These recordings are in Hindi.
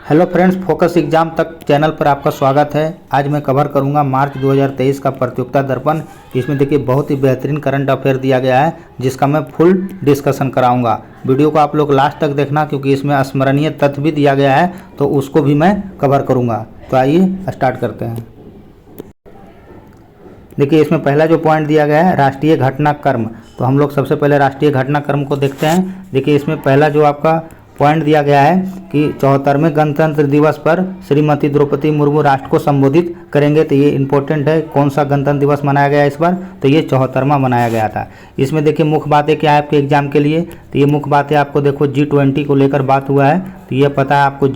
हेलो फ्रेंड्स, फोकस एग्जाम तक चैनल पर आपका स्वागत है। आज मैं कवर करूंगा मार्च 2023 का प्रतियोगिता दर्पण। इसमें देखिए बहुत ही बेहतरीन करंट अफेयर दिया गया है जिसका मैं फुल डिस्कशन कराऊंगा। वीडियो को आप लोग लास्ट तक देखना क्योंकि इसमें स्मरणीय तथ्य भी दिया गया है तो उसको भी मैं कवर करूँगा। तो आइए स्टार्ट करते हैं। देखिए इसमें पहला जो पॉइंट दिया गया है राष्ट्रीय घटनाक्रम, तो हम लोग सबसे पहले राष्ट्रीय घटनाक्रम को देखते हैं। देखिए इसमें पहला जो आपका पॉइंट दिया गया है कि 74वें गणतंत्र दिवस पर श्रीमती द्रौपदी मुर्मू राष्ट्र को संबोधित करेंगे। तो ये इंपॉर्टेंट है। कौन सा गणतंत्र दिवस मनाया गया इस बार? तो ये 74वां मनाया गया था। इसमें देखिए मुख्य बातें क्या है आपके एग्जाम के लिए। तो ये मुख्य बातें आपको देखो G20 को लेकर बात हुआ है। तो ये पता है आपको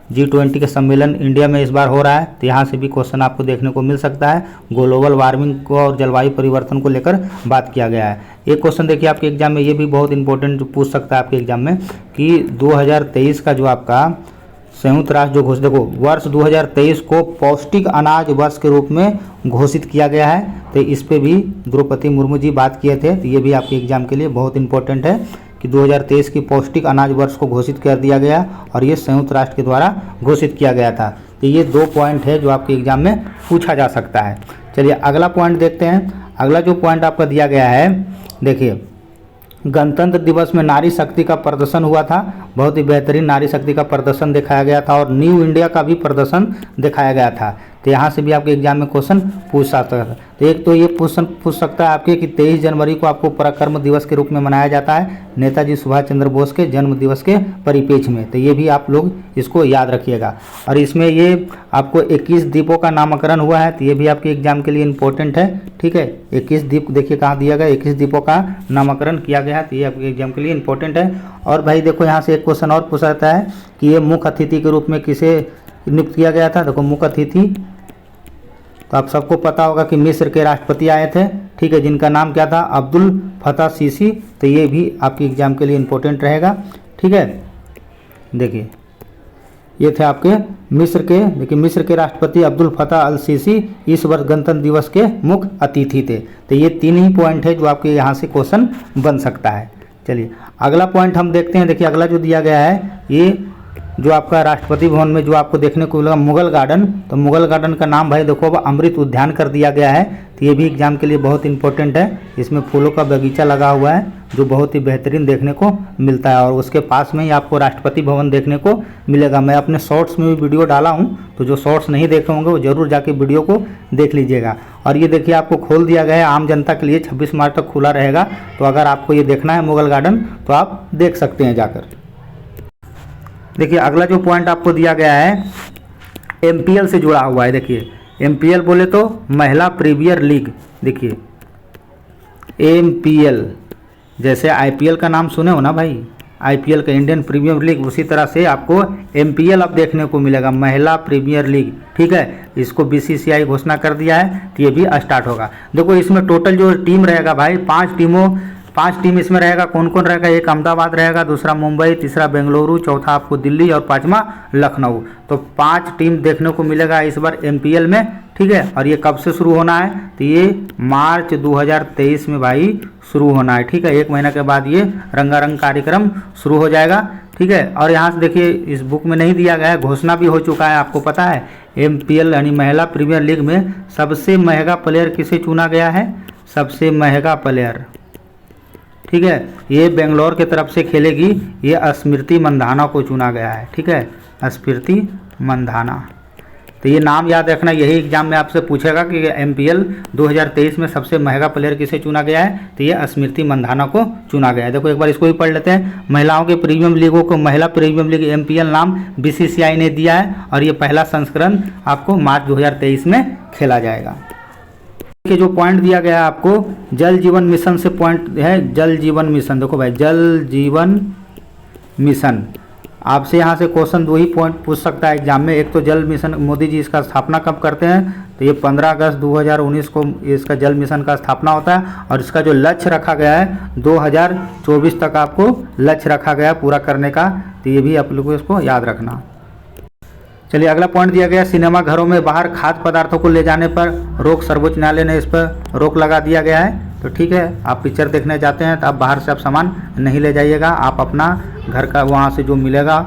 G20 के सम्मेलन इंडिया में इस बार हो रहा है। तो यहाँ से भी क्वेश्चन आपको देखने को मिल सकता है। ग्लोबल वार्मिंग को और जलवायु परिवर्तन को लेकर बात किया गया है। एक क्वेश्चन देखिए आपके एग्जाम में ये भी बहुत इंपॉर्टेंट पूछ सकता है आपके एग्जाम में कि 2023 का जो आपका संयुक्त राष्ट्र जो घोषित, देखो वर्ष 2023 को पौष्टिक अनाज वर्ष के रूप में घोषित किया गया है। तो इस पे भी द्रौपदी मुर्मू जी बात किए थे। तो ये भी आपके एग्जाम के लिए बहुत इंपॉर्टेंट है कि 2023 की पौष्टिक अनाज वर्ष को घोषित कर दिया गया और ये संयुक्त राष्ट्र के द्वारा घोषित किया गया था। तो ये दो पॉइंट है जो आपके एग्जाम में पूछा जा सकता है। चलिए अगला पॉइंट देखते हैं। अगला जो पॉइंट आपका दिया गया है, देखिए गणतंत्र दिवस में नारी शक्ति का प्रदर्शन हुआ था। बहुत ही बेहतरीन नारी शक्ति का प्रदर्शन दिखाया गया था और न्यू इंडिया का भी प्रदर्शन दिखाया गया था। तो यहाँ से भी आपके एग्जाम में क्वेश्चन पूछ सकता है। तो एक तो ये पूछ सकता है आपके कि 23 जनवरी को आपको पराक्रम दिवस के रूप में मनाया जाता है नेताजी सुभाष चंद्र बोस के जन्म दिवस के परिप्रेक्ष्य में। तो ये भी आप लोग इसको याद रखिएगा। और इसमें ये आपको 21 द्वीपों का नामकरण हुआ है। तो ये भी आपके एग्जाम के लिए इंपॉर्टेंट है। ठीक है, 21 द्वीप देखिए कहाँ दिया गया, 21 द्वीपों का नामकरण किया गया है। तो ये आपके एग्जाम के लिए इंपॉर्टेंट है। और भाई देखो यहाँ से एक क्वेश्चन और पूछा जाता है कि ये मुख्य अतिथि के रूप में किसे नियुक्त किया गया था। देखो मुख्य अतिथि तो आप सबको पता होगा कि मिस्र के राष्ट्रपति आए थे, ठीक है, जिनका नाम क्या था, अब्दुल फतह सीसी। तो ये भी आपके एग्जाम के लिए इंपॉर्टेंट रहेगा। ठीक है, देखिए ये थे आपके मिस्र के, देखिए मिस्र के राष्ट्रपति अब्दुल फतह अल सीसी इस वर्ष गणतंत्र दिवस के मुख्य अतिथि थे। तो ये तीन ही पॉइंट है जो आपके यहाँ से क्वेश्चन बन सकता है। चलिए अगला पॉइंट हम देखते हैं। देखिए अगला जो दिया गया है ये जो आपका राष्ट्रपति भवन में जो आपको देखने को मिलेगा मुगल गार्डन। तो मुगल गार्डन का नाम भाई देखो अब अमृत उद्यान कर दिया गया है। तो ये भी एग्जाम के लिए बहुत इंपॉर्टेंट है। इसमें फूलों का बगीचा लगा हुआ है जो बहुत ही बेहतरीन देखने को मिलता है और उसके पास में ही आपको राष्ट्रपति भवन देखने को मिलेगा। मैं अपने शॉर्ट्स में भी वीडियो डाला हूँ, तो जो शॉर्ट्स नहीं देखे होंगे वो जरूर जाके वीडियो को देख लीजिएगा। और ये देखिए आपको खोल दिया गया है आम जनता के लिए, 26 मार्च तक खुला रहेगा। तो अगर आपको ये देखना है मुगल गार्डन तो आप देख सकते हैं जाकर। देखिए अगला जो पॉइंट आपको दिया गया है MPL से जुड़ा हुआ है। देखिए MPL बोले तो महिला प्रीमियर लीग। देखिए MPL जैसे IPL का नाम सुने हो ना भाई, IPL का इंडियन प्रीमियर लीग, उसी तरह से आपको MPL अब देखने को मिलेगा, महिला प्रीमियर लीग। ठीक है, इसको BCCI घोषणा कर दिया है। तो ये भी स्टार्ट होगा। देखो इसमें टोटल जो टीम रहेगा भाई 5 टीम इसमें रहेगा। कौन कौन रहेगा? एक अहमदाबाद रहेगा, दूसरा मुंबई, तीसरा बेंगलुरु, चौथा आपको दिल्ली और पांचवा लखनऊ। तो 5 टीम देखने को मिलेगा इस बार MPL में। ठीक है, और ये कब से शुरू होना है? तो ये मार्च 2023 में भाई शुरू होना है। ठीक है, 1 महीना के बाद ये रंगारंग कार्यक्रम शुरू हो जाएगा। ठीक है, और यहाँ से देखिए इस बुक में नहीं दिया गया है, घोषणा भी हो चुका है। आपको पता है MPL यानी महिला प्रीमियर लीग में सबसे महंगा प्लेयर किसे चुना गया है? सबसे महंगा प्लेयर, ठीक है, ये बेंगलोर की तरफ से खेलेगी। ये स्मृति मंधाना को चुना गया है। ठीक है, स्मृति मंधाना। तो ये नाम याद रखना, यही एग्जाम में आपसे पूछेगा कि MPL 2023 में सबसे महंगा प्लेयर किसे चुना गया है। तो ये स्मृति मंधाना को चुना गया है। देखो एक बार इसको भी पढ़ लेते हैं। महिलाओं के प्रीमियम लीगों को महिला प्रीमियम लीग MPL नाम BCCI ने दिया है और ये पहला संस्करण आपको मार्च 2023 में खेला जाएगा। के जो पॉइंट दिया गया है आपको जल जीवन मिशन से पॉइंट है, जल जीवन मिशन। देखो भाई जल जीवन मिशन आपसे यहाँ से क्वेश्चन 2 ही पॉइंट पूछ सकता है एग्जाम में। एक तो जल मिशन मोदी जी इसका स्थापना कब करते हैं? तो ये 15 अगस्त 2019 को इसका जल मिशन का स्थापना होता है और इसका जो लक्ष्य रखा गया है 2024 तक आपको लक्ष्य रखा गया है पूरा करने का। तो ये भी आप लोगों को इसको याद रखना। चलिए अगला पॉइंट दिया गया सिनेमा घरों में बाहर खाद्य पदार्थों को ले जाने पर रोक, सर्वोच्च न्यायालय ने इस पर रोक लगा दिया गया है। तो ठीक है, आप पिक्चर देखने जाते हैं तो आप बाहर से आप सामान नहीं ले जाइएगा। आप अपना घर का वहाँ से जो मिलेगा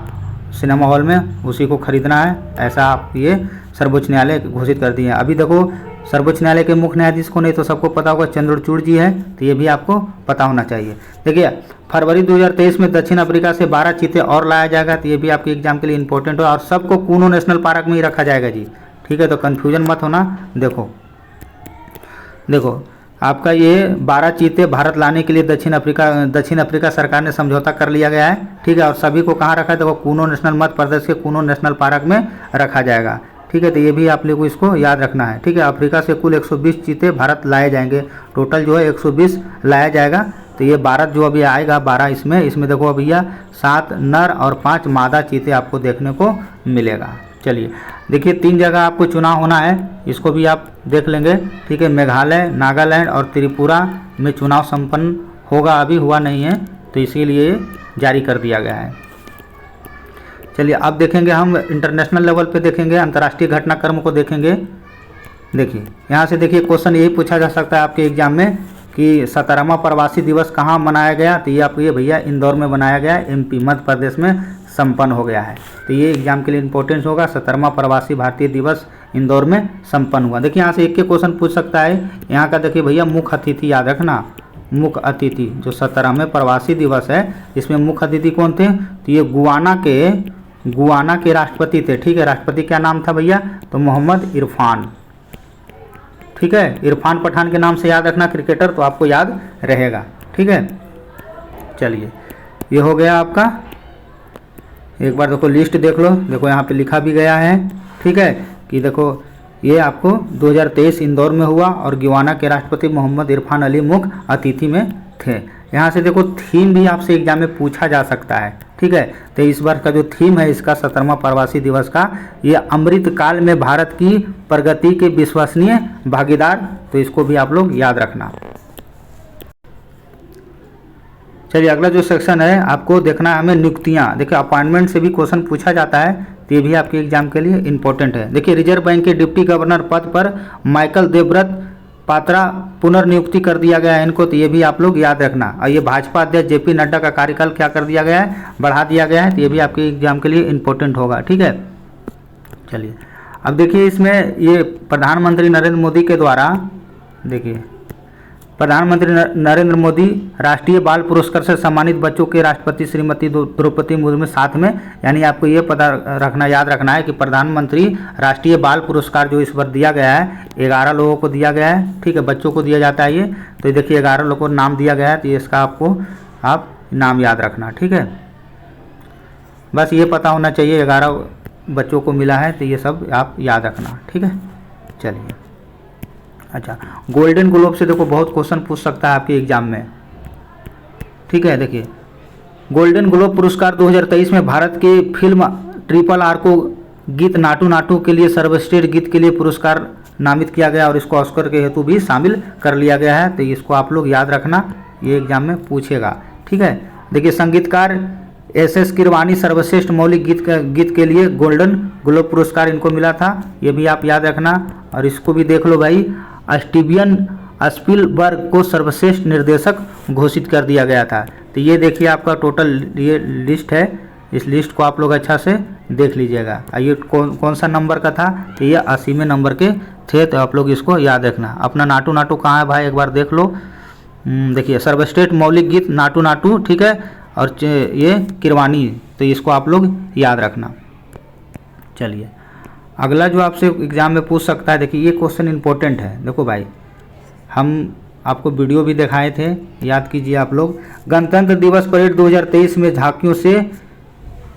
सिनेमा हॉल में उसी को खरीदना है, ऐसा आप ये सर्वोच्च न्यायालय घोषित कर दिए हैं। अभी देखो सर्वोच्च न्यायालय के मुख्य न्यायाधीश को नहीं तो सबको पता होगा, चंद्रचूड़ जी है, तो ये भी आपको पता होना चाहिए। देखिए फरवरी 2023 में दक्षिण अफ्रीका से 12 चीते और लाया जाएगा, तो ये भी आपके एग्जाम के लिए इंपॉर्टेंट हो, और सबको कूनो नेशनल पार्क में ही रखा जाएगा जी, ठीक है, तो कन्फ्यूजन मत होना। देखो आपका ये 12 चीते भारत लाने के लिए दक्षिण अफ्रीका सरकार ने समझौता कर लिया गया है, ठीक है, और सभी को कहाँ रखा है, देखो कूनो नेशनल मध्य प्रदेश के कूनो नेशनल पार्क में रखा जाएगा, ठीक है, तो ये भी आप लोगों को इसको याद रखना है, ठीक है। अफ्रीका से कुल 120 चीते भारत लाए जाएंगे, टोटल जो है 120 लाया जाएगा, तो ये भारत जो अभी आएगा 12 इसमें देखो भैया 7 नर और 5 मादा चीते आपको देखने को मिलेगा। चलिए देखिए 3 जगह आपको चुनाव होना है, इसको भी आप देख लेंगे, ठीक है। मेघालय, नागालैंड और त्रिपुरा में चुनाव संपन्न होगा, अभी हुआ नहीं है, तो इसीलिए जारी कर दिया गया है। चलिए अब देखेंगे हम इंटरनेशनल लेवल पे देखेंगे, अंतर्राष्ट्रीय घटनाक्रम को देखेंगे। देखिए यहाँ से देखिए क्वेश्चन यही पूछा जा सकता है आपके एग्जाम में कि 17वां प्रवासी दिवस कहाँ मनाया गया, तो ये आपको ये भैया इंदौर में बनाया गया है, MP मध्य प्रदेश में संपन्न हो गया है, तो ये एग्जाम के लिए इंपॉर्टेंस होगा। 17वां प्रवासी भारतीय दिवस इंदौर में संपन्न हुआ। देखिए यहाँ से एक के क्वेश्चन पूछ सकता है, यहाँ का देखिए भैया मुख्य अतिथि याद रखना, मुख्य अतिथि जो 17वें प्रवासी दिवस है इसमें मुख्य अतिथि कौन थे, तो ये गुआना के राष्ट्रपति थे, ठीक है। राष्ट्रपति क्या नाम था भैया, तो मोहम्मद इरफान, ठीक है, इरफान पठान के नाम से याद रखना, क्रिकेटर, तो आपको याद रहेगा, ठीक है। चलिए ये हो गया आपका, एक बार देखो लिस्ट देख लो, देखो यहाँ पे लिखा भी गया है, ठीक है, कि देखो ये आपको 2023 इंदौर में हुआ और गुयाना के राष्ट्रपति मोहम्मद इरफान अली मुख्य अतिथि में थे। यहाँ से देखो थीम भी आपसे एग्जाम में पूछा जा सकता है, ठीक है, तो इस बार का जो थीम है इसका 17वां प्रवासी दिवस का, ये अमृत काल में भारत की प्रगति के विश्वसनीय भागीदार, तो इसको भी आप लोग याद रखना। चलिए अगला जो सेक्शन है आपको देखना है हमें नियुक्तियाँ। देखिए अपॉइंटमेंट से भी क्वेश्चन पूछा जाता है, तो ये भी आपके एग्जाम के लिए इंपॉर्टेंट है। देखिए रिजर्व बैंक के डिप्टी गवर्नर पद पर माइकल देवव्रत पात्रा पुनर्नियुक्ति कर दिया गया है इनको, तो ये भी आप लोग याद रखना। और ये भाजपा अध्यक्ष JP नड्डा का कार्यकाल क्या कर दिया गया है, बढ़ा दिया गया है, तो ये भी आपके एग्जाम के लिए इंपॉर्टेंट होगा, ठीक है। चलिए अब देखिए इसमें ये प्रधानमंत्री नरेंद्र मोदी के द्वारा, देखिए प्रधानमंत्री नरेंद्र मोदी राष्ट्रीय बाल पुरस्कार से सम्मानित बच्चों के राष्ट्रपति श्रीमती द्रौपदी मुर्मू साथ में, यानी आपको ये पता रखना, याद रखना है कि प्रधानमंत्री राष्ट्रीय बाल पुरस्कार जो इस बार दिया गया है 11 लोगों को दिया गया है, ठीक है, बच्चों को दिया जाता है ये, तो देखिए 11 लोगों को नाम दिया गया है, तो इसका आपको आप नाम याद रखना, ठीक है। बस ये पता होना चाहिए 11 बच्चों को मिला है, तो ये सब आप याद रखना, ठीक है। चलिए अच्छा, गोल्डन ग्लोब से देखो बहुत क्वेश्चन पूछ सकता है आपके एग्जाम में, ठीक है। देखिए गोल्डन ग्लोब पुरस्कार 2023 में भारत के फिल्म RRR को गीत नाटू नाटू के लिए सर्वश्रेष्ठ गीत के लिए पुरस्कार नामित किया गया और इसको ऑस्कर के हेतु भी शामिल कर लिया गया है, तो इसको आप लोग याद रखना, ये एग्जाम में पूछेगा, ठीक है। देखिए संगीतकार SS किरवानी सर्वश्रेष्ठ मौलिक गीत के लिए गोल्डन ग्लोब पुरस्कार इनको मिला था, ये भी आप याद रखना। और इसको भी देख लो भाई, स्टीवन स्पीलबर्ग को सर्वश्रेष्ठ निर्देशक घोषित कर दिया गया था, तो ये देखिए आपका टोटल ये लिस्ट है, इस लिस्ट को आप लोग अच्छा से देख लीजिएगा। ये कौन सा नंबर का था, तो ये 80वें नंबर के थे, तो आप लोग इसको याद रखना। अपना नाटू नाटू कहाँ है भाई, एक बार देख लो, देखिए सर्वश्रेष्ठ मौलिक गीत नाटू नाटू, ठीक है, और ये किरवानी, तो इसको आप लोग याद रखना। चलिए अगला जो आपसे एग्जाम में पूछ सकता है, देखिए ये क्वेश्चन इंपॉर्टेंट है। देखो भाई हम आपको वीडियो भी दिखाए थे, याद कीजिए आप लोग। गणतंत्र दिवस परेड 2023 में झांकियों से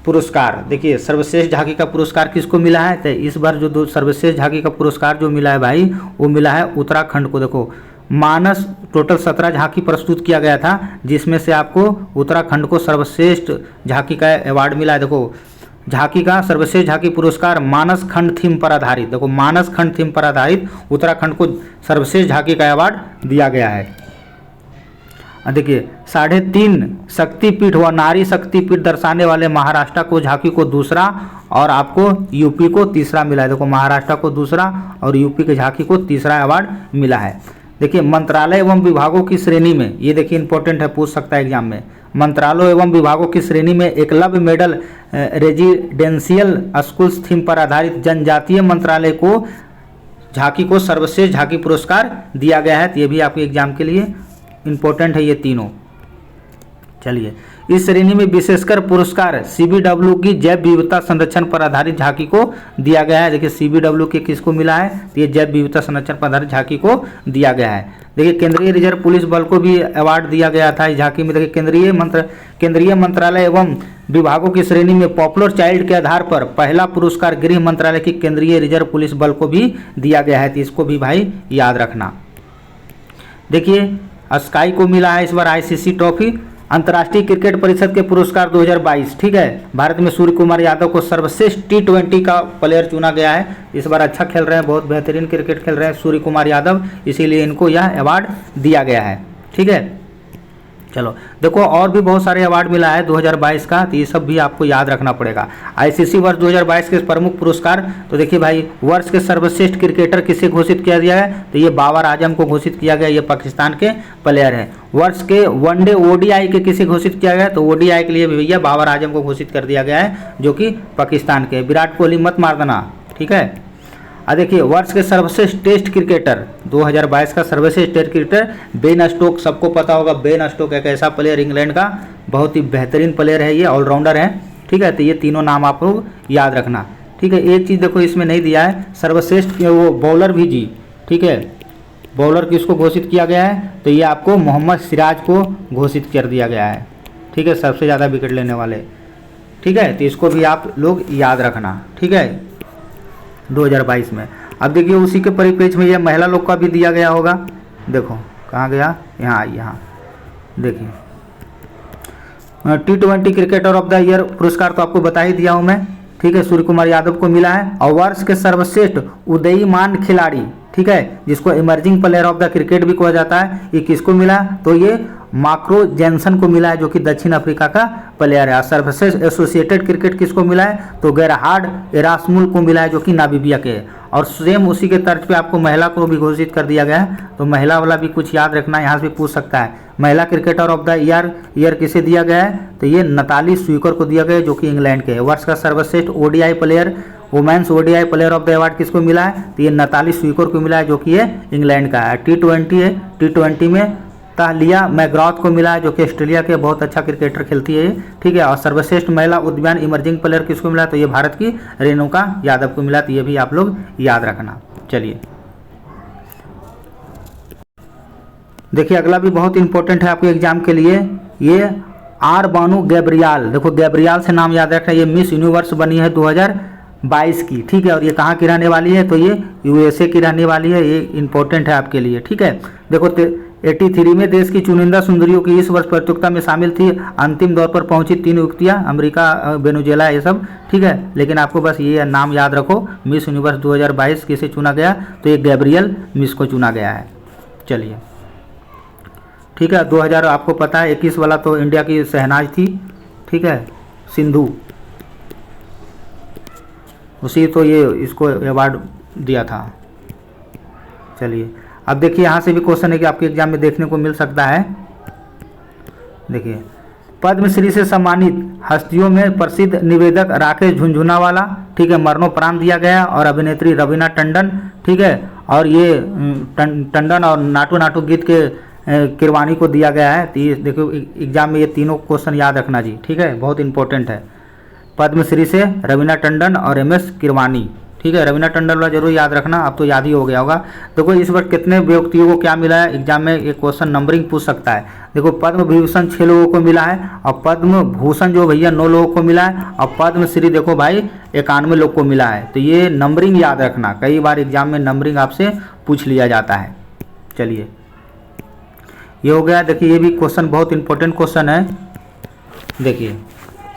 पुरस्कार, देखिए सर्वश्रेष्ठ झांकी का पुरस्कार किसको मिला है, तो इस बार जो सर्वश्रेष्ठ झांकी का पुरस्कार जो मिला है भाई, वो मिला है उत्तराखंड को। देखो मानस टोटल 17 झांकी प्रस्तुत किया गया था, जिसमें से आपको उत्तराखंड को सर्वश्रेष्ठ झांकी का अवार्ड मिला है। देखो झांकी का सर्वश्रेष्ठ झांकी पुरस्कार मानस खंड थीम पर आधारित, देखो मानस खंड थीम पर आधारित उत्तराखंड को सर्वश्रेष्ठ झांकी का अवार्ड दिया गया है। देखिए 3.5 शक्तिपीठ व नारी शक्तिपीठ दर्शाने वाले महाराष्ट्र को झांकी को दूसरा और आपको यूपी को तीसरा मिला है। देखो महाराष्ट्र को दूसरा और यूपी के झांकी को तीसरा अवार्ड मिला है। देखिए मंत्रालय एवं विभागों की श्रेणी में, ये देखिए इंपॉर्टेंट है, पूछ सकता है एग्जाम में, मंत्रालयों एवं विभागों की श्रेणी में Eklavya medal residential schools theme पर आधारित जनजातीय मंत्रालय को झांकी को सर्वश्रेष्ठ झांकी पुरस्कार दिया गया है। तो ये भी आपके एग्जाम के लिए इम्पोर्टेंट है ये तीनों। चलिए, इस श्रेणी में विशेषकर पुरस्कार CBW की जैव विविधता संरक्षण पर आधारित झांकी को दिया गया है। देखिए CBW के किसको मिला है, तो ये जैव विविधता संरक्षण पर आधारित झांकी को दिया गया है। देखिए केंद्रीय रिजर्व पुलिस बल को भी अवार्ड दिया गया था इस झांकी में। देखिए केंद्रीय मंत्रालय एवं विभागों की श्रेणी में पॉपुलर चाइल्ड के आधार पर पहला पुरस्कार गृह मंत्रालय की केंद्रीय रिजर्व पुलिस बल को भी दिया गया है। तो इसको भी भाई याद रखना। देखिए स्काई को मिला है इस बार ICC ट्रॉफी। अंतर्राष्ट्रीय क्रिकेट परिषद के पुरस्कार 2022, ठीक है, भारत में सूर्य कुमार यादव को सर्वश्रेष्ठ T20 का प्लेयर चुना गया है। इस बार अच्छा खेल रहे हैं, बहुत बेहतरीन क्रिकेट खेल रहे हैं सूर्य कुमार यादव, इसीलिए इनको यह अवार्ड दिया गया है। ठीक है, चलो देखो और भी बहुत सारे अवार्ड मिला है 2022 का, तो ये सब भी आपको याद रखना पड़ेगा। ICC वर्ष 2022 के प्रमुख पुरस्कार, तो देखिए भाई वर्ष के सर्वश्रेष्ठ क्रिकेटर किसे घोषित किया गया है, तो ये बाबर आजम को घोषित किया गया, ये पाकिस्तान के प्लेयर हैं। वर्ष के वनडे ODI के किसे घोषित किया गया, तो ODI के लिए भैया बाबर आजम को घोषित कर दिया गया है, जो कि पाकिस्तान के। विराट कोहली मत मार देना, ठीक है। देखिए वर्ष के सर्वश्रेष्ठ टेस्ट क्रिकेटर 2022 का सर्वश्रेष्ठ टेस्ट क्रिकेटर बेन स्टोक, सबको पता होगा बेन स्टोक एक ऐसा प्लेयर इंग्लैंड का, बहुत ही बेहतरीन प्लेयर है, ये ऑलराउंडर है। ठीक है, तो ये तीनों नाम आप लोग याद रखना। ठीक है, एक चीज़ देखो इसमें नहीं दिया है, सर्वश्रेष्ठ वो बॉलर भी जी, ठीक है, बॉलर किसको घोषित किया गया है, तो ये आपको मोहम्मद सिराज को घोषित कर दिया गया है। ठीक है, सबसे ज़्यादा विकेट लेने वाले। ठीक है, तो इसको भी आप लोग याद रखना। ठीक है, 2022 में। अब देखिए उसी के परिप्रेक्ष्य में ये महिला लोग का भी दिया गया होगा। देखो कहाँ गया, यहाँ देखिए T20 cricketer of the year पुरस्कार तो आपको बता ही दिया हूँ मैं। ठीक है, सूर्य कुमार यादव को मिला है। और वर्ष के सर्वश्रेष्ठ उदयीमान खिलाड़ी, ठीक है, जिसको emerging player of the cricket भी कहा जाता है, ये किसको मिला, तो ये मार्को जेनसन को मिला है, जो कि दक्षिण अफ्रीका का प्लेयर है। सर्वश्रेष्ठ एसोसिएटेड क्रिकेट किसको मिला है, तो गेरहार्ड एरास्मुल को मिला है, जो कि नामीबिया के है। और सेम उसी के तर्ज पे आपको महिला को भी घोषित कर दिया गया है, तो महिला वाला भी कुछ याद रखना, यहाँ से भी पूछ सकता है। महिला क्रिकेटर ऑफ द ईयर किसे दिया गया है, तो ये नताली स्वीकर को दिया गया है, जो कि इंग्लैंड के है। वर्ष का सर्वश्रेष्ठ ODI player, women's ODI player of the award किसको मिला है, तो ये नताली स्वीकर को मिला है, जो कि ये इंग्लैंड का है। T20 है, T20 में तालिया मैग्रॉथ को मिला है, जो कि ऑस्ट्रेलिया के बहुत अच्छा क्रिकेटर खेलती है। ठीक है, और सर्वश्रेष्ठ महिला उद्यान इमर्जिंग प्लेयर किसको मिला, तो ये भारत की रेणुका यादव को मिला, तो ये भी आप लोग याद रखना। चलिए देखिए अगला भी बहुत इंपॉर्टेंट है आपके एग्जाम के लिए, ये आर बानू गैब्रियाल। देखो गैब्रियाल से नाम याद रखना, ये मिस यूनिवर्स बनी है 2022 की। ठीक है, और ये कहाँ की रहने वाली है, तो ये USA की रहने वाली है, ये इंपॉर्टेंट है आपके लिए। ठीक है, देखो 83 में देश की चुनिंदा सुंदरियों की इस वर्ष प्रतियोगिता में शामिल थी। अंतिम दौर पर पहुंची 3 युवतियां, अमेरिका, वेनेजुएला, ये सब। ठीक है, लेकिन आपको बस ये नाम याद रखो, मिस यूनिवर्स 2022 किसे चुना गया, तो ये गैब्रियल मिस को चुना गया है। चलिए ठीक है, 2000 आपको पता है 21 वाला तो इंडिया की शहनाज थी। ठीक है, सिंधु, उसी तो ये इसको अवार्ड दिया था। चलिए अब देखिए यहाँ से भी क्वेश्चन है कि आपके एग्जाम में देखने को मिल सकता है। देखिए पद्मश्री से सम्मानित हस्तियों में प्रसिद्ध निवेदक राकेश झुनझुनवाला, ठीक है, मरणोपरांत दिया गया। और अभिनेत्री रवीना टंडन, ठीक है, और ये टंडन और नाटू नाटू गीत के किरवानी को दिया गया है। तो ये देखो एग्जाम में ये तीनों क्वेश्चन याद रखना जी। ठीक है, बहुत इंपॉर्टेंट है। पद्मश्री से रवीना टंडन और MS किरवानी। ठीक है, रवीना टंडन वाला जरूर याद रखना, अब तो याद ही हो गया होगा। देखो इस बार कितने व्यक्तियों को क्या मिला है, एग्जाम में एक क्वेश्चन नंबरिंग पूछ सकता है। देखो पद्म विभूषण 6 लोगों को मिला है, और पद्म भूषण जो भैया 9 लोगों को मिला है, और पद्मश्री देखो भाई 91 लोग को मिला है। तो ये नंबरिंग याद रखना, कई बार एग्जाम में नंबरिंग आपसे पूछ लिया जाता है। चलिए ये हो गया। देखिए ये भी क्वेश्चन बहुत इंपॉर्टेंट क्वेश्चन है। देखिए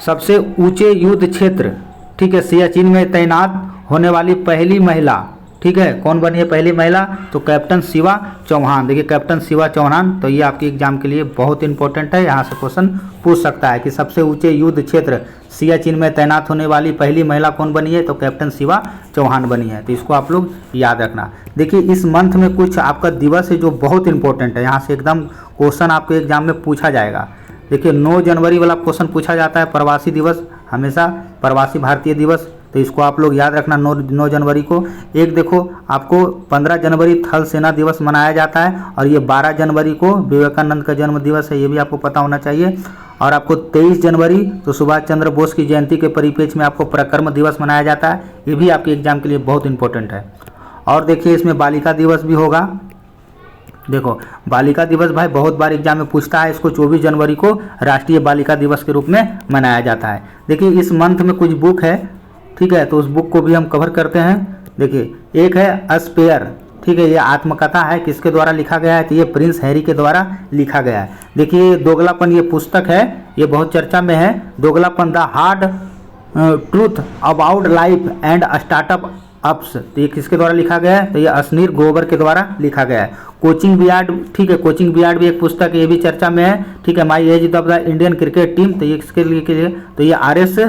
सबसे ऊंचे युद्ध क्षेत्र, ठीक है, सियाचिन में तैनात होने वाली पहली महिला, ठीक है, कौन बनी है पहली महिला, तो कैप्टन शिवा चौहान। देखिए कैप्टन शिवा चौहान, तो ये आपके एग्जाम के लिए बहुत इंपॉर्टेंट है, यहाँ से क्वेश्चन पूछ सकता है कि सबसे ऊंचे युद्ध क्षेत्र सियाचिन में तैनात होने वाली पहली महिला कौन बनी है, तो कैप्टन शिवा चौहान बनी है। तो इसको आप लोग याद रखना। देखिए इस मंथ में कुछ आपका दिवस है जो बहुत इंपॉर्टेंट है, यहाँ से एकदम क्वेश्चन आपके एग्जाम में पूछा जाएगा। देखिए 9 जनवरी वाला क्वेश्चन पूछा जाता है, प्रवासी दिवस हमेशा प्रवासी भारतीय दिवस, तो इसको आप लोग याद रखना 9 जनवरी को। एक देखो आपको 15 जनवरी थल सेना दिवस मनाया जाता है और ये 12 जनवरी को विवेकानंद का जन्म दिवस है, ये भी आपको पता होना चाहिए। और आपको 23 जनवरी तो सुभाष चंद्र बोस की जयंती के परिप्रेक्ष्य में आपको पराक्रम दिवस मनाया जाता है, ये भी आपके एग्जाम के लिए बहुत इंपॉर्टेंट है। और देखिए इसमें बालिका दिवस भी होगा। देखो बालिका दिवस भाई बहुत बार एग्जाम में पूछता है, इसको 24 जनवरी को राष्ट्रीय बालिका दिवस के रूप में मनाया जाता है। देखिए इस मंथ में कुछ बुक है, ठीक है, तो उस बुक को भी हम कवर करते हैं। देखिए एक है अस्पेयर, ठीक है, ये आत्मकथा है, किसके द्वारा लिखा गया है, तो ये प्रिंस हैरी के द्वारा लिखा गया है। देखिए दोगलापन ये पुस्तक है, ये बहुत चर्चा में है, Doglapan the hard truth about life and startup ups, तो ये किसके द्वारा लिखा गया है, तो ये असनीर गोबर के द्वारा लिखा गया है। कोचिंग बियार्ड, ठीक है, कोचिंग बियार्ड भी एक पुस्तक है, ये भी चर्चा में है, ठीक है। My age of the Indian cricket team, तो ये किसके लिए, तो ये आर.एस.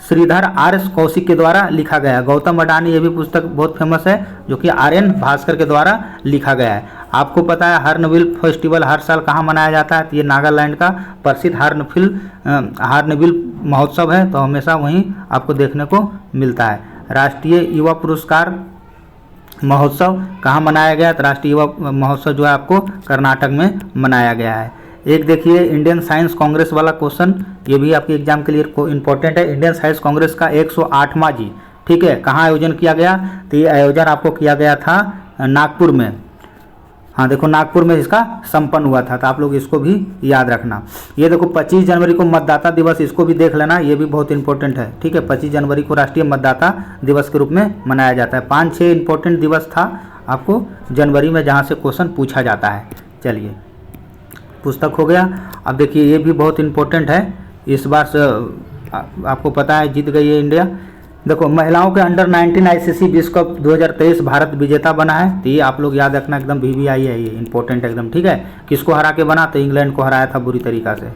श्रीधर आर कौशिक के द्वारा लिखा गया है। गौतम अडानी, ये भी पुस्तक बहुत फेमस है, जो कि आर.एन. भास्कर के द्वारा लिखा गया है। आपको पता है हार्नबिल फेस्टिवल हर साल कहाँ मनाया जाता है, तो ये नागालैंड का प्रसिद्ध हार्नबिल महोत्सव है, तो हमेशा वहीं आपको देखने को मिलता है। राष्ट्रीय युवा पुरस्कार महोत्सव कहाँ मनाया गया, तो राष्ट्रीय युवा महोत्सव जो है आपको कर्नाटक में मनाया गया है। एक देखिए इंडियन साइंस कांग्रेस वाला क्वेश्चन, ये भी आपके एग्जाम के लिए इंपॉर्टेंट है। इंडियन साइंस कांग्रेस का 108वां जी, ठीक है, कहाँ आयोजन किया गया, तो ये आयोजन आपको किया गया था नागपुर में। हाँ देखो नागपुर में इसका संपन्न हुआ था, तो आप लोग इसको भी याद रखना। ये देखो 25 जनवरी को मतदाता दिवस, इसको भी देख लेना, ये भी बहुत इंपॉर्टेंट है, ठीक है। 25 जनवरी को राष्ट्रीय मतदाता दिवस के रूप में मनाया जाता है। 5-6 इंपॉर्टेंट दिवस था आपको जनवरी में जहाँ से क्वेश्चन पूछा जाता है। चलिए पुस्तक हो गया। अब देखिए ये भी बहुत इंपॉर्टेंट है, इस बार से आपको पता है जीत गई है इंडिया। देखो महिलाओं के अंडर 19 आईसीसी विश्व कप 2023 भारत विजेता बना है, तो ये आप लोग याद रखना, एकदम VVI है, ये इंपॉर्टेंट एकदम, ठीक है। किसको हरा के बना, तो इंग्लैंड को हराया था बुरी तरीका से,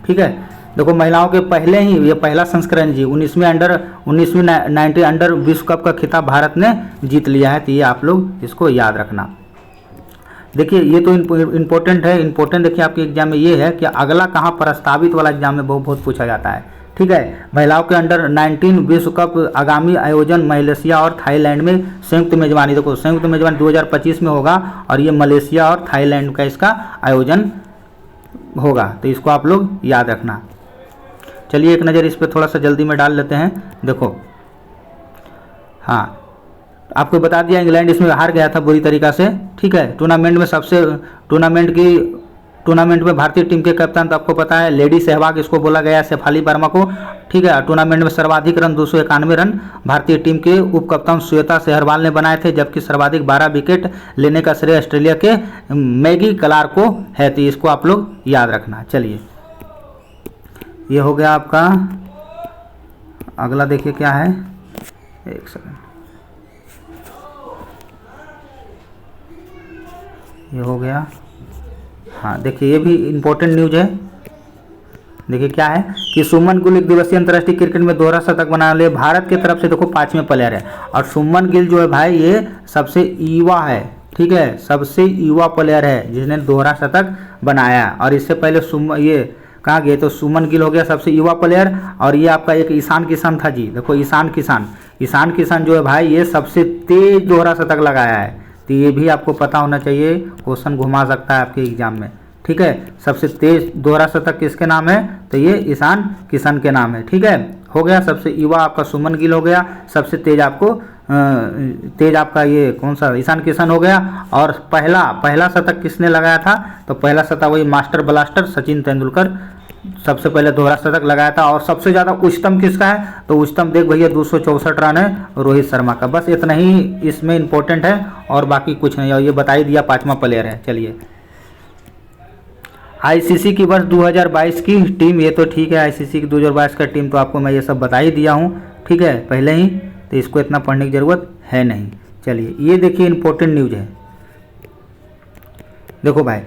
ठीक है। देखो महिलाओं के पहले ही ये पहला संस्करण जी 19वीं अंडर विश्व कप का खिताब भारत ने जीत लिया है, तो ये आप लोग इसको याद रखना। देखिए ये तो इम्पोर्टेंट है। इम्पोर्टेंट देखिए आपके एग्जाम में ये है कि अगला कहाँ प्रस्तावित वाला एग्जाम में बहुत पूछा जाता है, ठीक है। महिलाओं के अंडर 19 विश्व कप आगामी आयोजन मलेशिया और थाईलैंड में संयुक्त मेजबानी, देखो संयुक्त मेजबानी 2025 में होगा और ये मलेशिया और थाईलैंड का इसका आयोजन होगा, तो इसको आप लोग याद रखना। चलिए एक नज़र इस पर थोड़ा सा जल्दी में डाल लेते हैं। देखो हाँ आपको बता दिया इंग्लैंड इसमें हार गया था बुरी तरीका से, ठीक है। टूर्नामेंट में भारतीय टीम के कप्तान तो आपको पता है लेडी सहवाग इसको बोला गया है, शेफाली वर्मा को, ठीक है। टूर्नामेंट में सर्वाधिक रन 291 रन भारतीय टीम के उप कप्तान श्वेता सेहरवाल ने बनाए थे, जबकि सर्वाधिक 12 विकेट लेने का श्रेय ऑस्ट्रेलिया के मैगी क्लार्क को है, तो इसको आप लोग याद रखना। चलिए ये हो गया आपका। अगला देखिए क्या है, एक सेकंड, ये हो गया। हाँ देखिए ये भी इम्पोर्टेंट न्यूज है। देखिए क्या है कि सुमन गिल 1 दिवसीय अंतर्राष्ट्रीय क्रिकेट में दोहरा शतक बना ले, भारत की तरफ से देखो 5वें प्लेयर है, और सुमन गिल जो है भाई ये सबसे युवा है, ठीक है, सबसे युवा प्लेयर है जिसने दोहरा शतक बनाया। और इससे पहले ये कहाँ गए, तो सुमन गिल हो गया सबसे युवा प्लेयर। और ये आपका एक ईशान किशन था जी, देखो ईशान किशन जो है भाई ये सबसे तेज दोहरा शतक लगाया है, तो ये भी आपको पता होना चाहिए, क्वेश्चन घुमा सकता है आपके एग्जाम में, ठीक है। सबसे तेज दोहरा शतक किसके नाम है, तो ये ईशान किशन के नाम है, ठीक है। हो गया सबसे युवा आपका सुमन गिल हो गया, सबसे तेज आपका ये कौन सा ईशान किशन हो गया। और पहला शतक किसने लगाया था, तो पहला शतक वही मास्टर ब्लास्टर सचिन तेंदुलकर सबसे पहले दोहरा शतक लगाया था। और सबसे ज़्यादा उच्चतम किसका है, तो उच्चतम देख भैया 264 रन है रोहित शर्मा का। बस इतना ही इसमें इंपॉर्टेंट है और बाकी कुछ नहीं, और ये बता ही दिया 5वां प्लेयर है। चलिए आईसीसी की वर्ष 2022 की टीम, ये तो ठीक है, आईसीसी की 2022 का टीम तो आपको मैं ये सब बता ही दिया हूँ, ठीक है, पहले ही, तो इसको इतना पढ़ने की ज़रूरत है नहीं। चलिए ये देखिए इंपॉर्टेंट न्यूज है। देखो भाई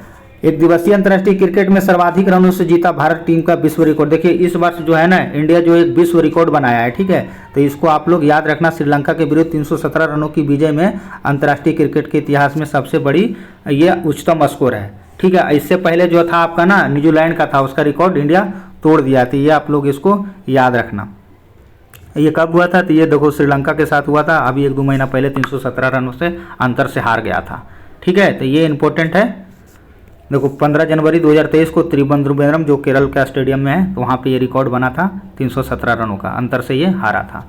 1 दिवसीय अंतर्राष्ट्रीय क्रिकेट में सर्वाधिक रनों से जीता भारत टीम का विश्व रिकॉर्ड। देखिए इस वर्ष जो है ना इंडिया जो एक विश्व रिकॉर्ड बनाया है, ठीक है, तो इसको आप लोग याद रखना। श्रीलंका के विरुद्ध 317 रनों की विजय में अंतर्राष्ट्रीय क्रिकेट के इतिहास में सबसे बड़ी ये उच्चतम स्कोर है, ठीक है। इससे पहले जो था आपका ना न्यूजीलैंड का था, उसका रिकॉर्ड इंडिया तोड़ दिया था। ये आप लोग इसको याद रखना। ये कब हुआ था? तो ये देखो श्रीलंका के साथ हुआ था, अभी 1-2 महीना पहले 317 रनों से अंतर से हार गया था। ठीक है, तो ये इंपॉर्टेंट है। देखो 15 जनवरी 2023 को त्रिवेंद्रम जो केरल का स्टेडियम में है, तो वहाँ पे ये रिकॉर्ड बना था 317 रनों का, अंतर से ये हारा था।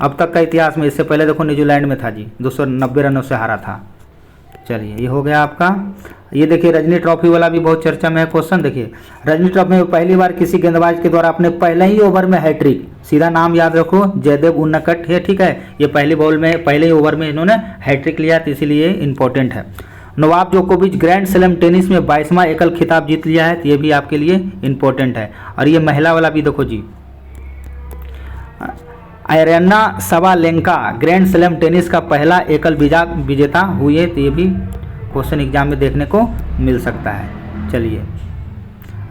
अब तक का इतिहास में इससे पहले देखो न्यूजीलैंड में था जी, 290 रनों से हारा था। चलिए ये हो गया आपका। ये देखिए रणजी ट्रॉफी वाला भी बहुत चर्चा में है क्वेश्चन। देखिए रणजी ट्रॉफी में पहली बार किसी गेंदबाज के द्वारा अपने पहले ही ओवर में हैट्रिक, सीधा नाम याद रखो, जयदेव उन्नकट है। ठीक है, ये पहले बॉल में पहले ही ओवर में इन्होंने हैट्रिक लिया, तो इसीलिए इंपॉर्टेंट है। नोवाक जोकोविच ग्रैंड स्लैम टेनिस में 22वां एकल खिताब जीत लिया है, तो ये भी आपके लिए इंपॉर्टेंट है। और ये महिला वाला भी देखो जी, Aryna Sabalenka grand slam tennis का पहला एकल विजेता हुई है, तो ये भी क्वेश्चन एग्जाम में देखने को मिल सकता है। चलिए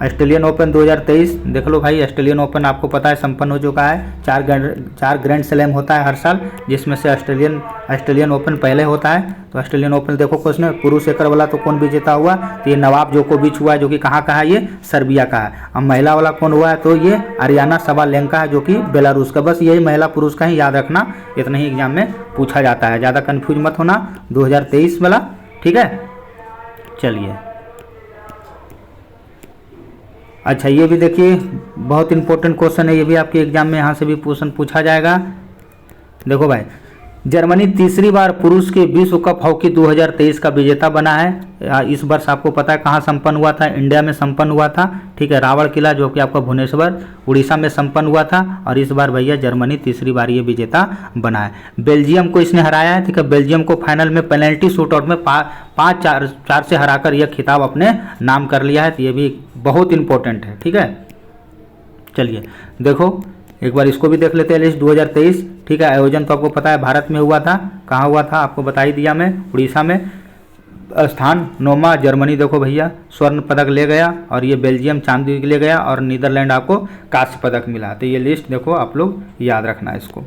ऑस्ट्रेलियन ओपन 2023 देख लो भाई। ऑस्ट्रेलियन ओपन आपको पता है संपन्न हो चुका है। 4 ग्रैंड स्लैम होता है हर साल, जिसमें से ऑस्ट्रेलियन ओपन पहले होता है। तो ऑस्ट्रेलियन ओपन देखो क्वेश्चन, पुरुष एकल वाला तो कौन विजेता हुआ? तो ये नोवाक जोकोविच हुआ है, जो कि कहाँ का है? ये सर्बिया का है। अब महिला वाला कौन हुआ है? तो ये अरियाना सबालेंका है, जो कि बेलारूस का। बस यही महिला पुरुष का ही याद रखना, इतना ही एग्जाम में पूछा जाता है, ज़्यादा कन्फ्यूज मत होना। 2023 वाला, ठीक है। चलिए अच्छा, ये भी देखिए बहुत इंपॉर्टेंट क्वेश्चन है, ये भी आपके एग्जाम में यहाँ से भी क्वेश्चन पूछा जाएगा। देखो भाई, जर्मनी तीसरी बार पुरुष के विश्व कप हॉकी 2023 का विजेता बना है। इस वर्ष आपको पता है कहाँ संपन्न हुआ था? इंडिया में संपन्न हुआ था। ठीक है, रावण किला जो कि आपका भुवनेश्वर उड़ीसा में संपन्न हुआ था। और इस बार भैया जर्मनी तीसरी बार ये विजेता बना है। बेल्जियम को इसने हराया है। ठीक है, बेल्जियम को फाइनल में पेनल्टी शूटआउट में 5-4 से हराकर यह खिताब अपने नाम कर लिया है। तो ये भी बहुत इंपॉर्टेंट है। ठीक है, चलिए देखो एक बार इसको भी देख लेते हैं लिस्ट 2023। ठीक है, आयोजन तो आपको पता है भारत में हुआ था। कहाँ हुआ था आपको बता ही दिया मैं, उड़ीसा में। स्थान 9वां, जर्मनी देखो भैया स्वर्ण पदक ले गया, और ये बेल्जियम चांदी ले गया, और नीदरलैंड आपको कांस्य पदक मिला। तो ये लिस्ट देखो आप लोग याद रखना इसको।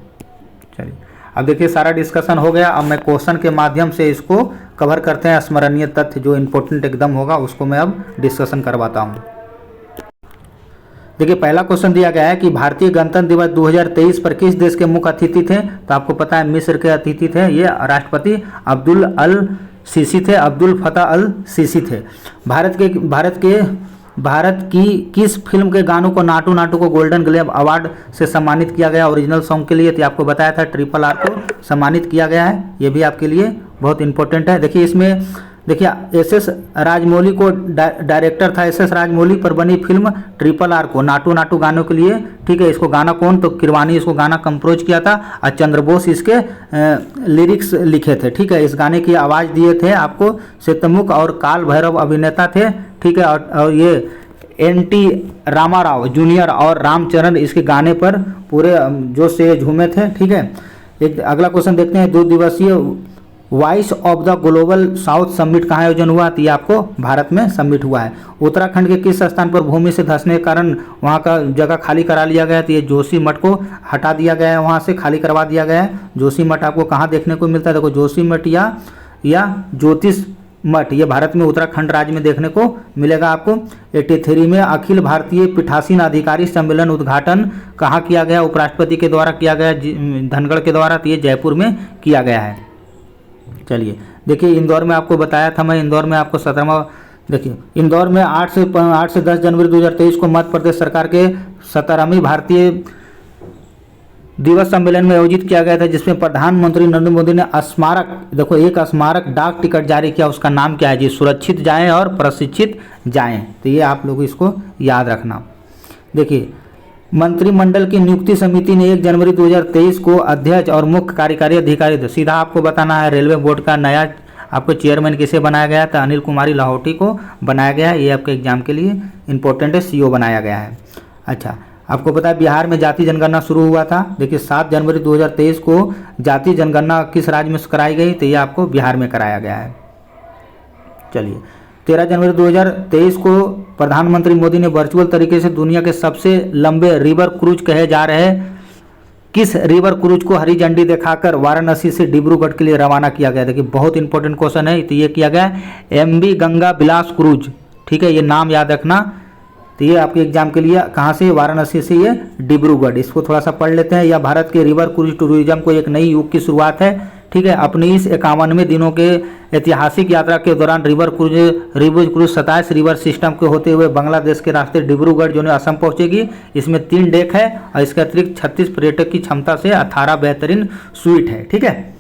चलिए अब देखिए सारा डिस्कशन हो गया। अब मैं क्वेश्चन के माध्यम से इसको कवर करते हैं। स्मरणीय तथ्य जो इंपॉर्टेंट एकदम होगा उसको मैं अब डिस्कशन करवाता हूँ। देखिए पहला क्वेश्चन दिया गया है कि भारतीय गणतंत्र दिवस 2023 पर किस देश के मुख्य अतिथि थे? तो आपको पता है मिस्र के अतिथि थे। ये राष्ट्रपति अब्दुल अल सीसी थे, अब्दुल फतह अल सीसी थे। भारत की किस फिल्म के गानों को नाटू नाटू को गोल्डन ग्लोब अवार्ड से सम्मानित किया गया ओरिजिनल सॉन्ग के लिए? तो आपको बताया था RRR को सम्मानित किया गया है। ये भी आपके लिए बहुत इंपॉर्टेंट है। देखिए इसमें देखिए SS राजमौली को डायरेक्टर था, SS राजमौली पर बनी फिल्म RRR को नाटू नाटू गानों के लिए। ठीक है, इसको गाना कौन? तो किरवानी इसको गाना कंपोज किया था, और चंद्र बोस इसके लिरिक्स लिखे थे। ठीक है, इस गाने की आवाज़ दिए थे आपको सत्यमुख और काल भैरव अभिनेता थे। ठीक है, और ये NT रामाराव जूनियर और रामचरण इसके गाने पर पूरे जोश से झूमे थे। ठीक है, एक अगला क्वेश्चन देखते हैं। 2 दिवसीय voice of the global south summit कहाँ आयोजन हुआ? तो ये आपको भारत में समिट हुआ है। उत्तराखंड के किस स्थान पर भूमि से धंसने के कारण वहाँ का जगह खाली करा लिया गया? तो ये जोशी मठ को हटा दिया गया है, वहाँ से खाली करवा दिया गया है। जोशी मठ आपको कहाँ देखने को मिलता है? देखो जोशी मठ या ज्योतिष मठ, ये भारत में उत्तराखंड राज्य में देखने को मिलेगा आपको। 83 में अखिल भारतीय पीठासीन अधिकारी सम्मेलन उद्घाटन कहाँ किया गया? उपराष्ट्रपति के द्वारा किया गया, धनगढ़ के द्वारा। तो ये जयपुर में किया गया है। चलिए देखिए इंदौर में आपको बताया था मैं, इंदौर में आपको 17वां देखिए इंदौर में 8 से 10 जनवरी 2023 को मध्य प्रदेश सरकार के 17वीं भारतीय दिवस सम्मेलन में आयोजित किया गया था, जिसमें प्रधानमंत्री नरेंद्र मोदी ने स्मारक देखो एक स्मारक डाक टिकट जारी किया। उसका नाम क्या है जी? सुरक्षित जाएं और प्रशिक्षित जाएं। तो ये आप लोग इसको याद रखना। देखिए मंत्रिमंडल की नियुक्ति समिति ने 1 जनवरी 2023 को अध्यक्ष और मुख्य कार्यकारी अधिकारी, सीधा आपको बताना है रेलवे बोर्ड का नया आपको चेयरमैन किसे बनाया गया था? अनिल कुमारी लाहौटी को बनाया गया है। ये आपके एग्जाम के लिए इंपॉर्टेंट है, CO बनाया गया है। अच्छा, आपको पता है बिहार में जाति जनगणना शुरू हुआ था। देखिए 7 जनवरी 2023 को जाति जनगणना किस राज्य में कराई गई? तो ये आपको बिहार में कराया गया है। चलिए 13 जनवरी 2023 को प्रधानमंत्री मोदी ने वर्चुअल तरीके से दुनिया के सबसे लंबे रिवर क्रूज कहे जा रहे किस रिवर क्रूज को हरी झंडी दिखाकर वाराणसी से डिब्रूगढ़ के लिए रवाना किया गया? देखिए बहुत इंपॉर्टेंट क्वेश्चन है। तो ये किया गया MV गंगा विलास क्रूज। ठीक है, ये नाम याद रखना। तो ये आपके एग्जाम के लिए कहाँ से, वाराणसी से ये डिब्रूगढ़, इसको थोड़ा सा पढ़ लेते हैं। यह भारत के रिवर क्रूज टूरिज्म को एक नई युग की शुरुआत है। ठीक है, अपनी इस 51वें दिनों के ऐतिहासिक यात्रा के दौरान रिवर क्रूज 27 रिवर सिस्टम के होते हुए बांग्लादेश के रास्ते डिब्रूगढ़ जो है असम पहुंचेगी। इसमें 3 डेक है और इसके अतिरिक्त 36 पर्यटक की क्षमता से 18 बेहतरीन स्वीट है। ठीक है,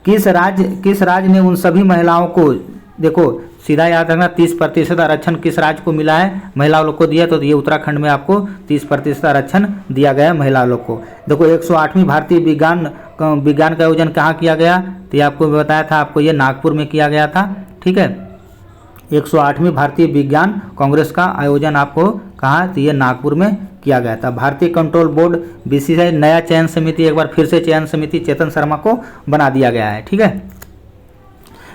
किस राज्य ने उन सभी महिलाओं को, देखो सीधा याद रखना, 30% आरक्षण किस राज्य को मिला है, महिला लोग को दिया, तो ये उत्तराखंड में आपको 30% आरक्षण दिया गया है महिला लोग को। देखो 108वीं भारतीय विज्ञान का आयोजन कहाँ किया गया, तो ये आपको बताया था, आपको ये नागपुर में किया गया था। ठीक है, 108वीं भारतीय विज्ञान कांग्रेस का आयोजन आपको कहाँ, तो ये नागपुर में किया गया था। भारतीय कंट्रोल बोर्ड बीसीसीआई नया चयन समिति, एक बार फिर से चयन समिति चेतन शर्मा को बना दिया गया है। ठीक है,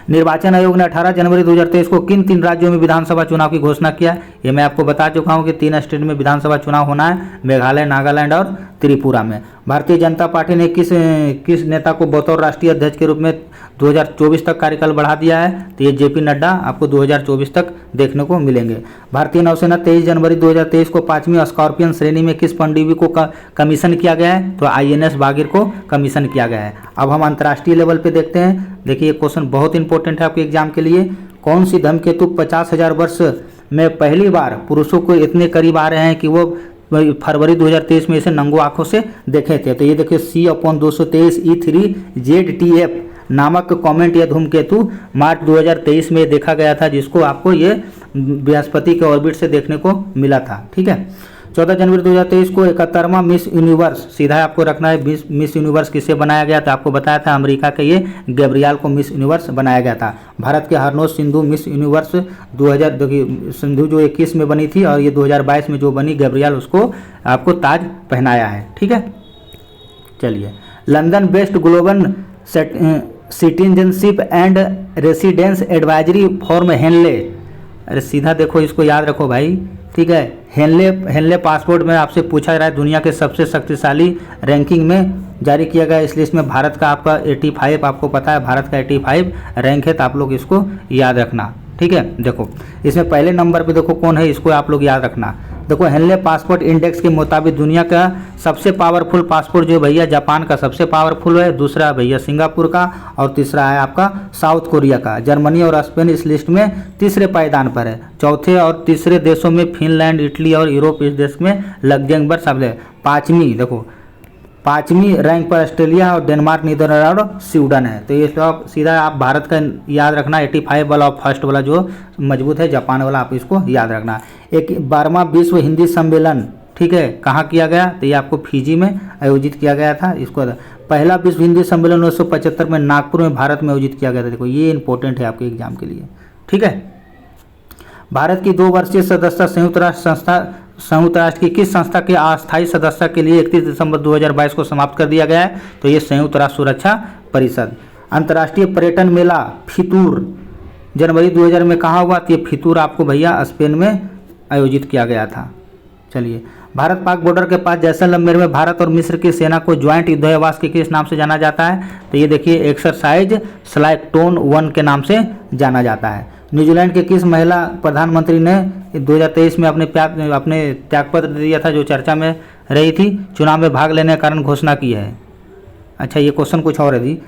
निर्वाचन आयोग ने 18 जनवरी 2023 को किन 3 राज्यों में विधानसभा चुनाव की घोषणा किया। ये मैं आपको बता चुका हूँ कि 3 स्टेट में विधानसभा चुनाव होना है, मेघालय, नागालैंड और त्रिपुरा में। भारतीय जनता पार्टी ने किस नेता को बतौर राष्ट्रीय अध्यक्ष के रूप में 2024 तक कार्यकाल बढ़ा दिया है, तो ये जेपी नड्डा आपको 2024 तक देखने को मिलेंगे। भारतीय नौसेना 23 जनवरी 2023 को 5वीं स्कॉर्पियन श्रेणी में किस पनडुब्बी को कमीशन किया गया है, तो INS बागिर को कमीशन किया गया है। अब हम अंतर्राष्ट्रीय लेवल पे देखते हैं। देखिए ये क्वेश्चन बहुत इंपॉर्टेंट है आपके एग्जाम के लिए। कौन सी धूमकेतु 50,000 वर्ष में पहली बार पुरुषों को इतने करीब आ रहे हैं कि वो फरवरी 2023 में इसे नंगो आंखों से देखे थे, तो ये देखिए C/223 E3ZTF नामक कॉमेट या धूमकेतु मार्च 2023 में देखा गया था, जिसको आपको ये बृहस्पति के ऑर्बिट से देखने को मिला था। ठीक है, 14 जनवरी 2023 को 71वां मिस यूनिवर्स, सीधा आपको रखना है, मिस यूनिवर्स किसे बनाया गया था, आपको बताया था अमेरिका के ये गैब्रियल को मिस यूनिवर्स बनाया गया था। भारत के हरनोज सिंधु मिस यूनिवर्स 2000, देखिए सिंधु जो 21 में बनी थी और ये 2022 में जो बनी गैब्रियल, उसको आपको ताज पहनाया है। ठीक है, चलिए, London based global citizenship and residence advisory firm Henley, अरे सीधा देखो इसको याद रखो भाई। ठीक है, हेनले पासपोर्ट में आपसे पूछा जा रहा है दुनिया के सबसे शक्तिशाली रैंकिंग में जारी किया गया, इसलिए इसमें भारत का आपका 85, आपको पता है भारत का 85 रैंक है, तो आप लोग इसको याद रखना। ठीक है, देखो इसमें पहले नंबर पे देखो कौन है, इसको आप लोग याद रखना। देखो हेनले पासपोर्ट इंडेक्स के मुताबिक दुनिया का सबसे पावरफुल पासपोर्ट जो भैया जापान का सबसे पावरफुल है, दूसरा भैया सिंगापुर का और तीसरा है आपका साउथ कोरिया का। जर्मनी और स्पेन इस लिस्ट में तीसरे पायदान पर है। चौथे और तीसरे देशों में फिनलैंड, इटली और यूरोप इस देश में लग्जमबर्ग शब्द है। पाँचवीं रैंक पर ऑस्ट्रेलिया और डेनमार्क, नीदरलैंड और स्वीडन है। तो ये सब सीधा आप भारत का याद रखना, 85 वाला और फर्स्ट वाला जो मजबूत है जापान वाला, आप इसको याद रखना। 12वां विश्व हिंदी सम्मेलन, ठीक है, कहाँ किया गया, तो ये आपको फिजी में आयोजित किया गया था। इसको पहला विश्व हिंदी सम्मेलन 1975 में नागपुर में भारत में आयोजित किया गया था। देखो ये इंपॉर्टेंट है आपके एग्जाम के लिए। ठीक है, भारत की 2 वर्षीय सदस्यता संयुक्त राष्ट्र की किस संस्था के अस्थायी सदस्य के लिए 31 दिसंबर 2022 को समाप्त कर दिया गया है, तो ये संयुक्त राष्ट्र सुरक्षा परिषद। अंतर्राष्ट्रीय पर्यटन मेला फितूर जनवरी 2000 में कहाँ हुआ, तो ये फितूर आपको भैया स्पेन में आयोजित किया गया था। चलिए, भारत पाक बॉर्डर के पास जैसलमेर में भारत और मिस्र की सेना को ज्वाइंट युद्धाभ्यास के किस नाम से जाना जाता है, तो ये देखिए एक्सरसाइज स्लाइकटोन 1 के नाम से जाना जाता है। न्यूजीलैंड के किस महिला प्रधानमंत्री ने 2023 में अपने त्यागपत्र दिया था, जो चर्चा में रही थी, चुनाव में भाग लेने के कारण घोषणा की है। अच्छा, ये क्वेश्चन कुछ और है जी।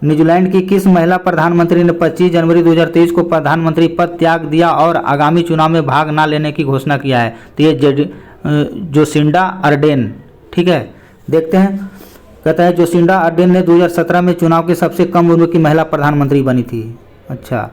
न्यूजीलैंड की किस महिला प्रधानमंत्री ने 25 जनवरी 2023 को प्रधानमंत्री पद त्याग दिया और आगामी चुनाव में भाग न लेने की घोषणा किया है, तो ये जोसिंडा अर्डेन। ठीक है, देखते हैं, कहता है जोसिंडा अर्डेन ने 2017 में चुनाव की सबसे कम उम्र की महिला प्रधानमंत्री बनी थी। अच्छा,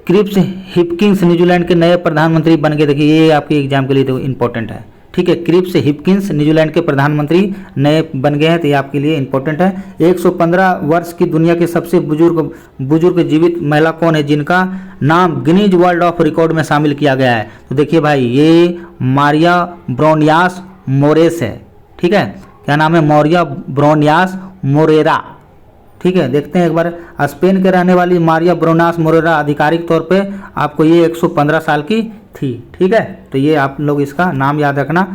क्रिप्स हिपकिंस न्यूजीलैंड के नए प्रधानमंत्री बन गए। देखिए ये आपके एग्जाम के लिए तो इम्पोर्टेंट है। ठीक है, क्रिप्स हिपकिंस न्यूजीलैंड के प्रधानमंत्री नए बन गए हैं, तो ये आपके लिए इंपॉर्टेंट है। 115 वर्ष की दुनिया की सबसे बुजुर्ग जीवित महिला कौन है, जिनका नाम गिनीज वर्ल्ड ऑफ रिकॉर्ड में शामिल किया गया है, तो देखिए भाई ये मारिया ब्रोनियास मोरेस है। ठीक है, क्या नाम है, मारिया ब्रोनियास मोरेरा। ठीक है, देखते हैं एक बार। स्पेन के रहने वाली मारिया ब्रोनियास मोरेरा आधिकारिक तौर पे आपको ये 115 साल की थी। ठीक है, तो ये आप लोग इसका नाम याद रखना।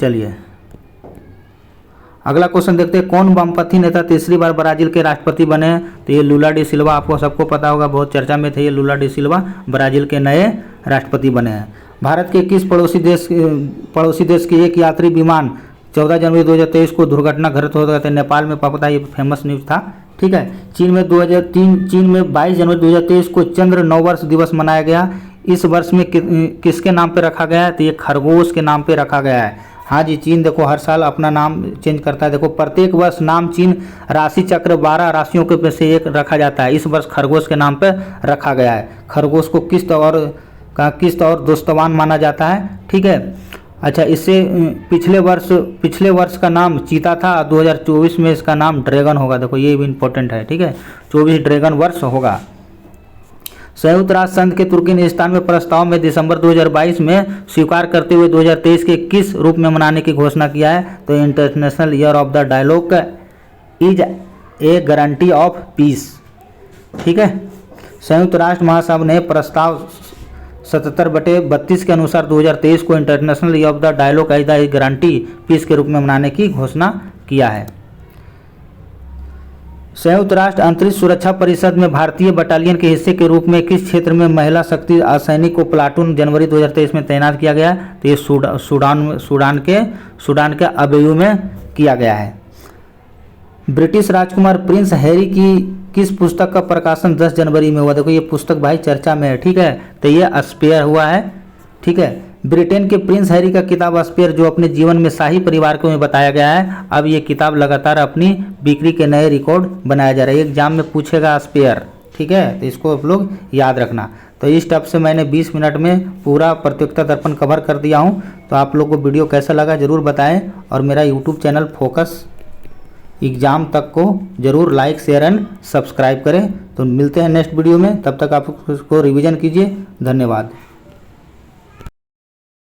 चलिए, अगला क्वेश्चन देखते हैं, कौन वामपंथी नेता तीसरी बार ब्राजील के राष्ट्रपति बने हैं? तो ये लूला डी सिल्वा, आपको सबको पता होगा, बहुत चर्चा में थे ये लूला डी सिल्वा, ब्राजील के नए राष्ट्रपति बने हैं। भारत के किस पड़ोसी देश के एक यात्री विमान 14 जनवरी 2023 को दुर्घटनाग्रस्त हो गए थे? नेपाल में, पता है ये फेमस न्यूज था, ठीक है। चीन में 22 जनवरी 2023 को चंद्र नववर्ष दिवस मनाया गया। इस वर्ष में किसके नाम पे रखा गया है? तो ये खरगोश के नाम पे रखा गया है। हाँ जी, चीन देखो हर साल अपना नाम चेंज करता है। देखो प्रत्येक वर्ष नाम चीन राशि चक्र 12 राशियों के में से एक रखा जाता है। इस वर्ष खरगोश के नाम पे रखा गया है। खरगोश को किस्त और दोस्तवान माना जाता है, ठीक है। अच्छा, इससे पिछले वर्ष का नाम चीता था, 2024 में इसका नाम ड्रैगन होगा। देखो ये भी इंपॉर्टेंट है, ठीक है, 24 ड्रैगन वर्ष होगा। संयुक्त राष्ट्र संघ के तुर्कमेनिस्तान में प्रस्ताव में दिसंबर 2022 में स्वीकार करते हुए 2023 के किस रूप में मनाने की घोषणा किया है? तो international year of the dialogue is a guarantee of peace, ठीक है। संयुक्त राष्ट्र महासभा ने प्रस्ताव 77/32 के अनुसार 2023 को international year of the dialogue as the guarantee peace के रूप में मनाने की घोषणा किया है। संयुक्त राष्ट्र अंतरिक्ष सुरक्षा परिषद में भारतीय बटालियन के हिस्से के रूप में किस क्षेत्र में महिला शक्ति सैनिक को प्लाटून जनवरी 2023 में तैनात किया गया? तो ये सूडान के अबेयू में किया गया है। ब्रिटिश राजकुमार प्रिंस हैरी की किस पुस्तक का प्रकाशन 10 जनवरी में हुआ? देखो ये पुस्तक भाई चर्चा में है, ठीक है, तो ये स्पेयर हुआ है, ठीक है। ब्रिटेन के प्रिंस हैरी का किताब स्पेयर, जो अपने जीवन में शाही परिवार को में बताया गया है, अब ये किताब लगातार अपनी बिक्री के नए रिकॉर्ड बनाया जा रहा है। एग्जाम में पूछेगा स्पेयर, ठीक है, तो इसको आप लोग याद रखना। तो इस टप से मैंने 20 मिनट में पूरा प्रतियोगिता दर्पण कवर कर दिया हूँ। तो आप लोग को वीडियो कैसा लगा ज़रूर बताएं, और मेरा यूट्यूब चैनल फोकस एग्ज़ाम तक को ज़रूर लाइक, शेयर एंड सब्सक्राइब करें। तो मिलते हैं नेक्स्ट वीडियो में, तब तक आप उसको रिवीजन कीजिए। धन्यवाद।